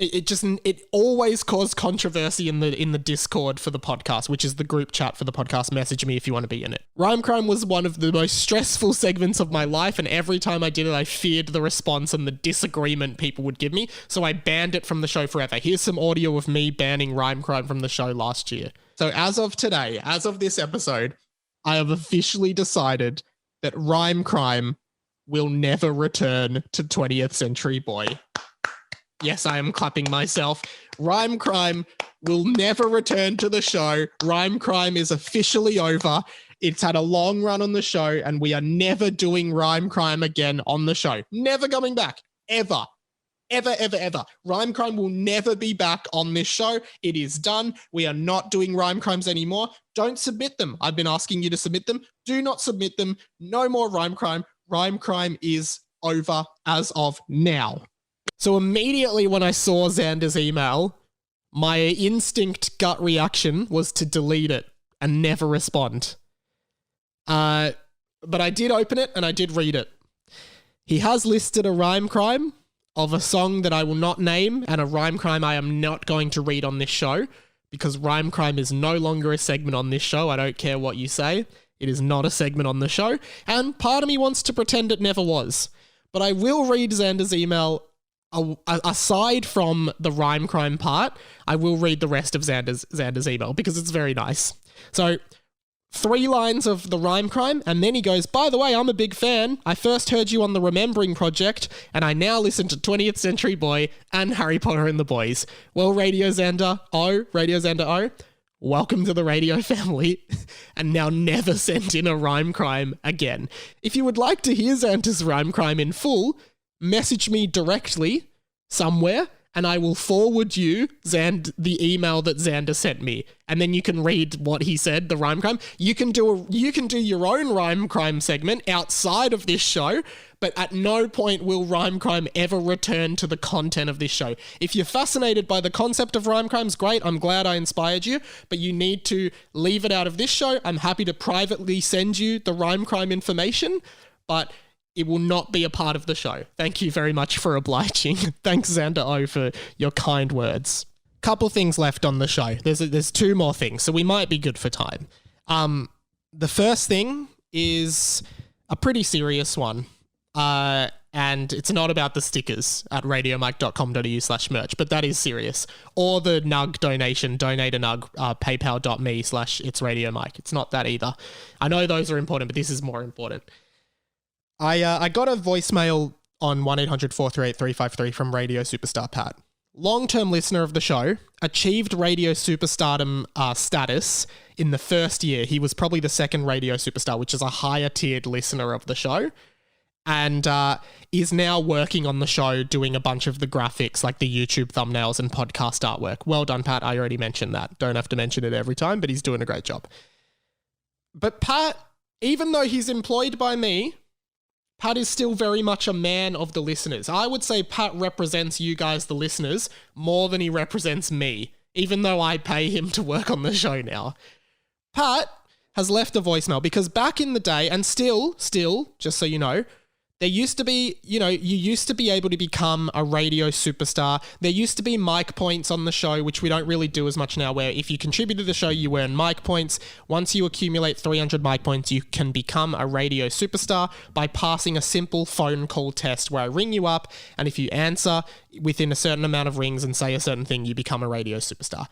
It always caused controversy in the Discord for the podcast, which is the group chat for the podcast. Message me if you want to be in it. Rhyme Crime was one of the most stressful segments of my life, and every time I did it, I feared the response and the disagreement people would give me, so I banned it from the show forever. Here's some audio of me banning Rhyme Crime from the show last year. So as of today, as of this episode, I have officially decided that Rhyme Crime will never return to 20th Century Boy. Yes, I am clapping myself. Rhyme Crime will never return to the show. Rhyme Crime is officially over. It's had a long run on the show, and we are never doing Rhyme Crime again on the show. Never coming back. Ever. Ever, ever, ever. Rhyme Crime will never be back on this show. It is done. We are not doing Rhyme Crimes anymore. Don't submit them. I've been asking you to submit them. Do not submit them. No more Rhyme Crime. Rhyme Crime is over as of now. So immediately when I saw Xander's email, my instinct gut reaction was to delete it and never respond. But I did open it and I did read it. He has listed a rhyme crime of a song that I will not name and a rhyme crime I am not going to read on this show because rhyme crime is no longer a segment on this show. I don't care what you say. It is not a segment on the show. And part of me wants to pretend it never was. But I will read Xander's email. Aside from the rhyme crime part, I will read the rest of Xander's email because it's very nice. So 3 lines of the rhyme crime, and then he goes, by the way, I'm a big fan. I first heard you on the Remembering Project, and I now listen to 20th Century Boy and Harry Potter and the Boys. Well, Radio Xander O, welcome to the radio family, and now never send in a rhyme crime again. If you would like to hear Xander's rhyme crime in full, message me directly somewhere and I will forward you the email that Xander sent me, and then you can read what he said, the rhyme crime. You can do your own rhyme crime segment outside of this show, but at no point will rhyme crime ever return to the content of this show. If you're fascinated by the concept of rhyme crimes, great, I'm glad I inspired you, but you need to leave it out of this show. I'm happy to privately send you the rhyme crime information, but it will not be a part of the show. Thank you very much for obliging. Thanks, Xander O, for your kind words. Couple things left on the show. There's 2 more things, so we might be good for time. The first thing is a pretty serious one, and it's not about the stickers at radiomike.com.au/merch, but that is serious. Or the Nug donation, donate a Nug, paypal.me/itsradiomike. It's not that either. I know those are important, but this is more important. I got a voicemail on 1-800-438-353 from Radio Superstar Pat. Long-term listener of the show, achieved Radio Superstardom status in the first year. He was probably the second Radio Superstar, which is a higher-tiered listener of the show, and is now working on the show doing a bunch of the graphics, like the YouTube thumbnails and podcast artwork. Well done, Pat. I already mentioned that. Don't have to mention it every time, but he's doing a great job. But Pat, even though he's employed by me, Pat is still very much a man of the listeners. I would say Pat represents you guys, the listeners, more than he represents me, even though I pay him to work on the show now. Pat has left a voicemail because back in the day, and still, just so you know, there used to be, you used to be able to become a radio superstar. There used to be mic points on the show, which we don't really do as much now, where if you contribute to the show, you earn mic points. Once you accumulate 300 mic points, you can become a radio superstar by passing a simple phone call test where I ring you up, and if you answer within a certain amount of rings and say a certain thing, you become a radio superstar.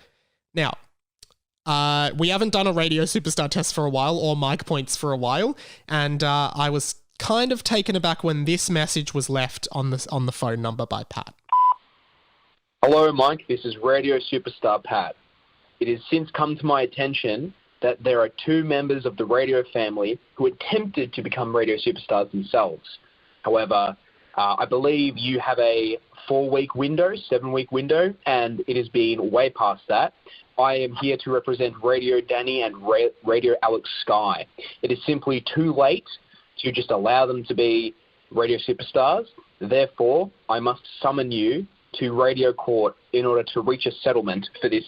Now, we haven't done a radio superstar test for a while, or mic points for a while, and I was kind of taken aback when this message was left on the phone number by Pat. Hello, Mike. This is radio superstar Pat. It has since come to my attention that there are 2 members of the radio family who attempted to become radio superstars themselves. However, I believe you have a 4-week window, 7-week window, and it has been way past that. I am here to represent Radio Danny and Radio Alex Sky. It is simply too late to just allow them to be radio superstars. Therefore, I must summon you to radio court in order to reach a settlement for this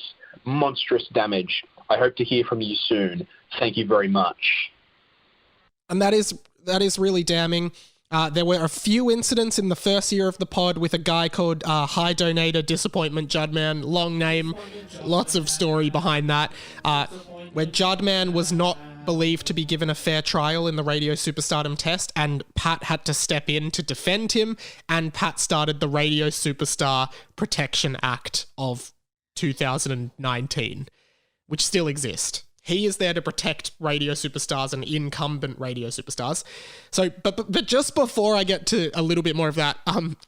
monstrous damage. I hope to hear from you soon. Thank you very much. And that is really damning. There were a few incidents in the first year of the pod with a guy called High Donator Disappointment Judman. Long name, lots of story behind that. Where Judman was not believed to be given a fair trial in the Radio Superstardom test, and Pat had to step in to defend him, and Pat started the Radio Superstar Protection Act of 2019, which still exists. He is there to protect radio superstars and incumbent radio superstars. So, but just before I get to a little bit more of that,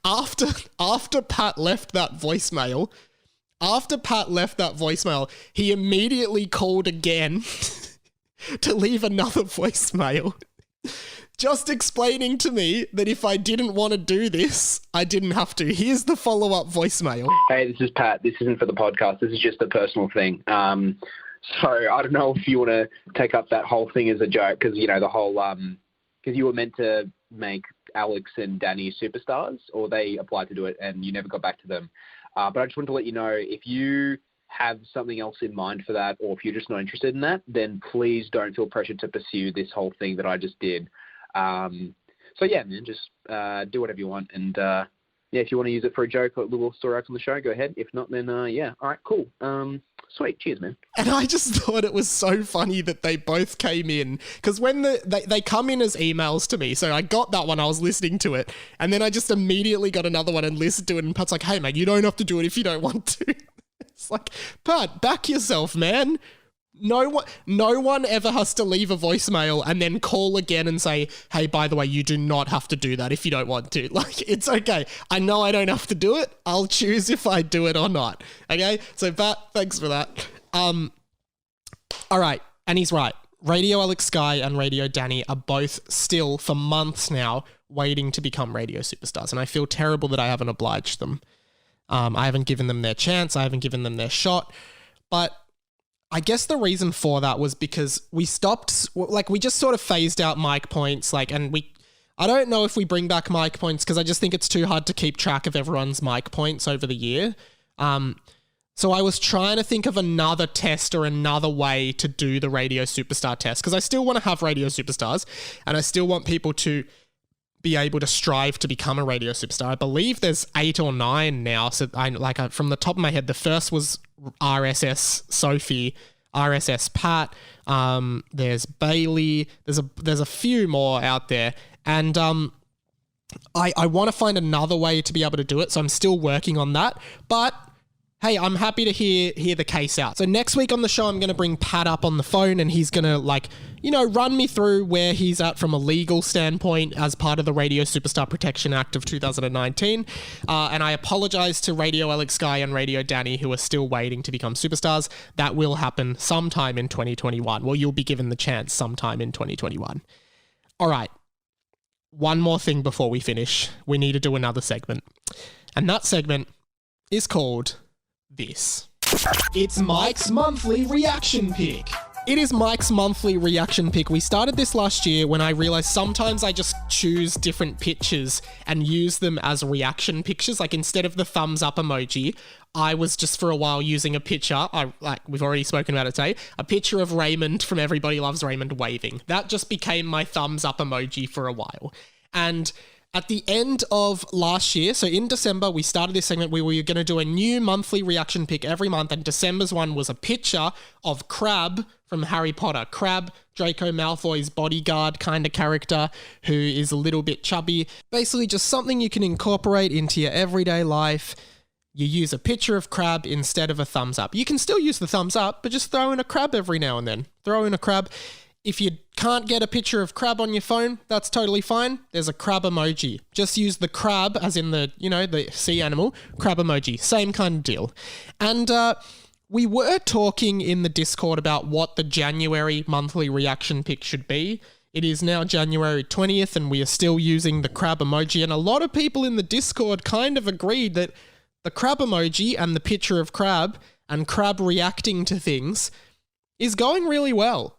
after Pat left that voicemail, he immediately called again to leave another voicemail, just explaining to me that if I didn't want to do this, I didn't have to. Here's the follow-up voicemail. Hey, this is Pat. This isn't for the podcast. This is just a personal thing. So I don't know if you want to take up that whole thing as a joke, because, you know, the whole, because you were meant to make Alex and Danny superstars, or they applied to do it and you never got back to them. But I just wanted to let you know, if you have something else in mind for that, or if you're just not interested in that, then please don't feel pressured to pursue this whole thing that I just did. So yeah, man, just do whatever you want. And yeah, if you want to use it for a joke or a little story arc on the show, go ahead. If not, then yeah. All right, cool. Sweet. Cheers, man. And I just thought it was so funny that they both came in, because when they come in as emails to me, so I got that one, I was listening to it, and then I just immediately got another one and listened to it, and Pat's like, hey, mate, you don't have to do it if you don't want to. It's like, Pat, back yourself, man. No one ever has to leave a voicemail and then call again and say, hey, by the way, you do not have to do that if you don't want to. Like, it's okay. I know I don't have to do it. I'll choose if I do it or not. Okay? So, Pat, thanks for that. All right. And he's right. Radio Alex Sky and Radio Danny are both still, for months now, waiting to become radio superstars. And I feel terrible that I haven't obliged them. I haven't given them their chance. I haven't given them their shot. But I guess the reason for that was because we stopped, like, we just sort of phased out mic points, like, and I don't know if we bring back mic points, because I just think it's too hard to keep track of everyone's mic points over the year. So I was trying to think of another test or another way to do the Radio Superstar test, because I still want to have Radio Superstars, and I still want people to be able to strive to become a radio superstar. I believe there's 8 or 9 now. So from the top of my head, the first was RSS Sophie, RSS Pat. There's Bailey. There's a few more out there, and I want to find another way to be able to do it. So I'm still working on that, but hey, I'm happy to hear the case out. So next week on the show, I'm going to bring Pat up on the phone, and he's going to, run me through where he's at from a legal standpoint as part of the Radio Superstar Protection Act of 2019. And I apologize to Radio Alex Sky and Radio Danny, who are still waiting to become superstars. That will happen sometime in 2021. Well, you'll be given the chance sometime in 2021. All right. One more thing before we finish. We need to do another segment. And that segment is called this. It's Mike's Monthly Reaction Pick. It is Mike's Monthly Reaction Pick. We started this last year when I realized sometimes I just choose different pictures and use them as reaction pictures. Like, instead of the thumbs up emoji, I was just for a while using a picture, we've already spoken about it today, a picture of Raymond from Everybody Loves Raymond waving. That just became my thumbs up emoji for a while. And at the end of last year, so in December, we started this segment where we were going to do a new monthly reaction pick every month, and December's one was a picture of Crabbe from Harry Potter. Crabbe, Draco Malfoy's bodyguard kind of character, who is a little bit chubby. Basically just something you can incorporate into your everyday life. you use a picture of crab instead of a thumbs up. You can still use the thumbs up, but just throw in a crab every now and then. Throw in a crab. If you can't get a picture of crab on your phone, that's totally fine. There's a crab emoji. Just use the crab as in the, the sea animal, crab emoji. Same kind of deal. And we were talking in the Discord about what the January monthly reaction pic should be. It is now January 20th and we are still using the crab emoji. And a lot of people in the Discord kind of agreed that the crab emoji and the picture of crab and crab reacting to things is going really well.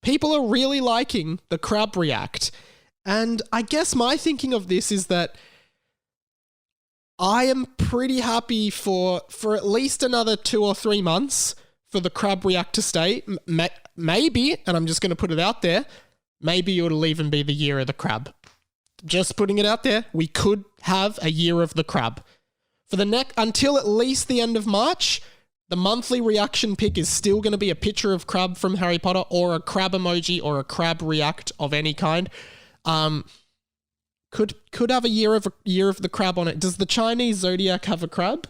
People are really liking the crab react. And I guess my thinking of this is that I am pretty happy for at least another 2 or 3 months for the crab react to stay. Maybe, and I'm just going to put it out there, maybe it'll even be the year of the crab. Just putting it out there, we could have a year of the crab. For the until at least the end of March, the monthly reaction pic is still going to be a picture of crab from Harry Potter or a crab emoji or a crab react of any kind. Could have a year of the crab on it. Does the Chinese zodiac have a crab?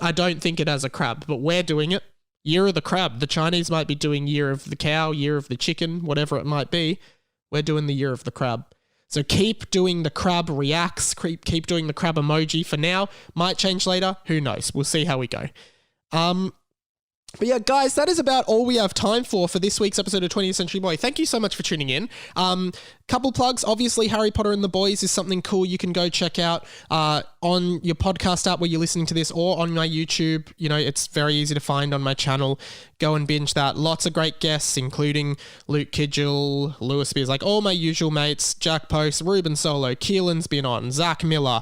I don't think it has a crab, but we're doing it. Year of the crab. The Chinese might be doing year of the cow, year of the chicken, whatever it might be. We're doing the year of the crab. So keep doing the crab reacts, keep doing the crab emoji for now. Might change later, who knows? We'll see how we go. But yeah, guys, that is about all we have time for this week's episode of 20th Century Boy. Thank you so much for tuning in. Couple plugs. Obviously, Harry Potter and the Boys is something cool you can go check out on your podcast app where you're listening to this or on my YouTube. It's very easy to find on my channel. Go and binge that. Lots of great guests, including Luke Kidgel, Lewis Spears, like all my usual mates, Jack Post, Ruben Solo, Keelan's been on, Zach Miller,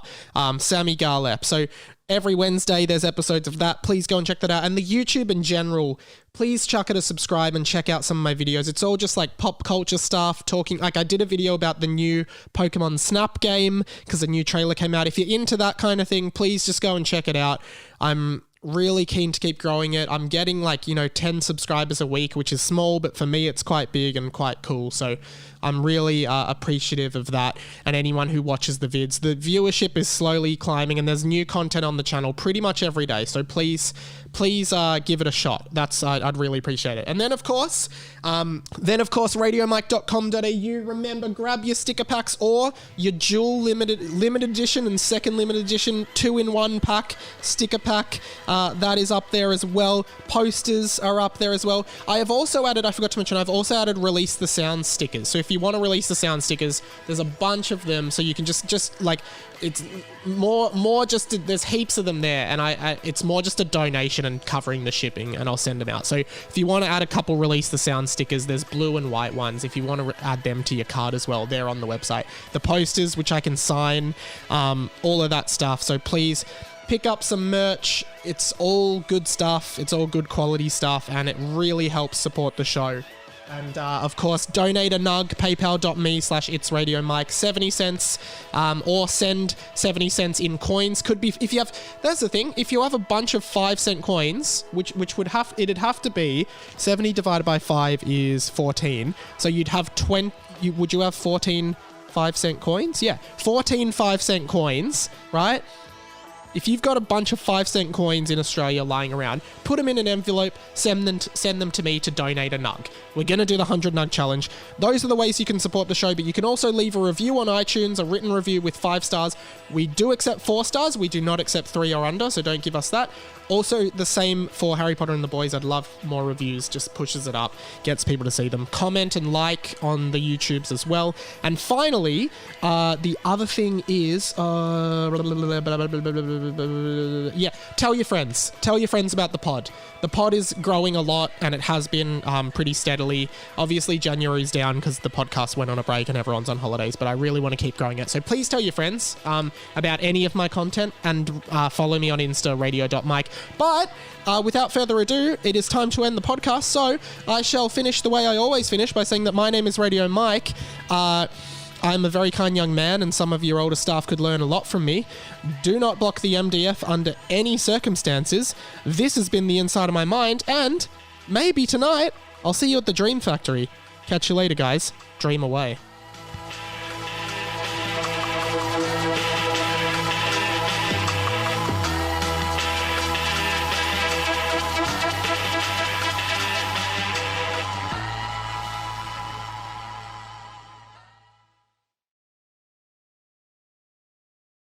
Sammy Garlep. So every Wednesday, there's episodes of that. Please go and check that out. And the YouTube in general, please chuck it a subscribe and check out some of my videos. It's all just like pop culture stuff, talking. Like I did a video about the new Pokemon Snap game because a new trailer came out. If you're into that kind of thing, please just go and check it out. I'm really keen to keep growing it. I'm getting 10 subscribers a week, which is small, but for me, it's quite big and quite cool. So I'm really appreciative of that. And anyone who watches the vids, the viewership is slowly climbing and there's new content on the channel pretty much every day. So please give it a shot. I'd really appreciate it. And then of course, radiomike.com.au. Remember, grab your sticker packs or your dual limited edition and second limited edition 2-in-1 pack sticker pack. That is up there as well. Posters are up there as well. I have also added, I forgot to mention, I've also added release the sound stickers. So if you want to release the sound stickers, there's a bunch of them. So you can just it's more just, there's heaps of them there. And it's more just a donation and covering the shipping and I'll send them out. So if you want to add a couple release the sound stickers, there's blue and white ones. If you want to add them to your card as well, they're on the website. The posters, which I can sign, all of that stuff. So please pick up some merch. It's all good stuff. It's all good quality stuff, and it really helps support the show. And of course, donate a nug, paypal.me/itsradiomike, 70 cents, or send 70 cents in coins. Could be, if you have, that's the thing, if you have a bunch of 5-cent coins, which would have, it'd have to be 70 divided by 5 is 14. So you'd have 20, would you have 14 5-cent coins? Yeah, 14 5-cent coins, right? If you've got a bunch of 5-cent coins in Australia lying around, put them in an envelope, send them to me to donate a nug. We're going to do the 100 nug challenge. Those are the ways you can support the show, but you can also leave a review on iTunes, a written review with 5 stars. We do accept 4 stars. We do not accept 3 or under, so don't give us that. Also, the same for Harry Potter and the Boys. I'd love more reviews. Just pushes it up, gets people to see them. Comment and like on the YouTubes as well. And finally, the other thing is, tell your friends. Tell your friends about the pod. The pod is growing a lot, and it has been pretty steadily. Obviously, January's down because the podcast went on a break and everyone's on holidays, but I really want to keep growing it. So please tell your friends about any of my content, and follow me on Insta, radio.mike. But without further ado, it is time to end the podcast. So I shall finish the way I always finish, by saying that my name is Radio Mike. I'm a very kind young man, and some of your older staff could learn a lot from me. Do not block the MDF under any circumstances. This has been The Inside of My Mind, and maybe tonight I'll see you at the Dream Factory. Catch you later, guys. Dream away.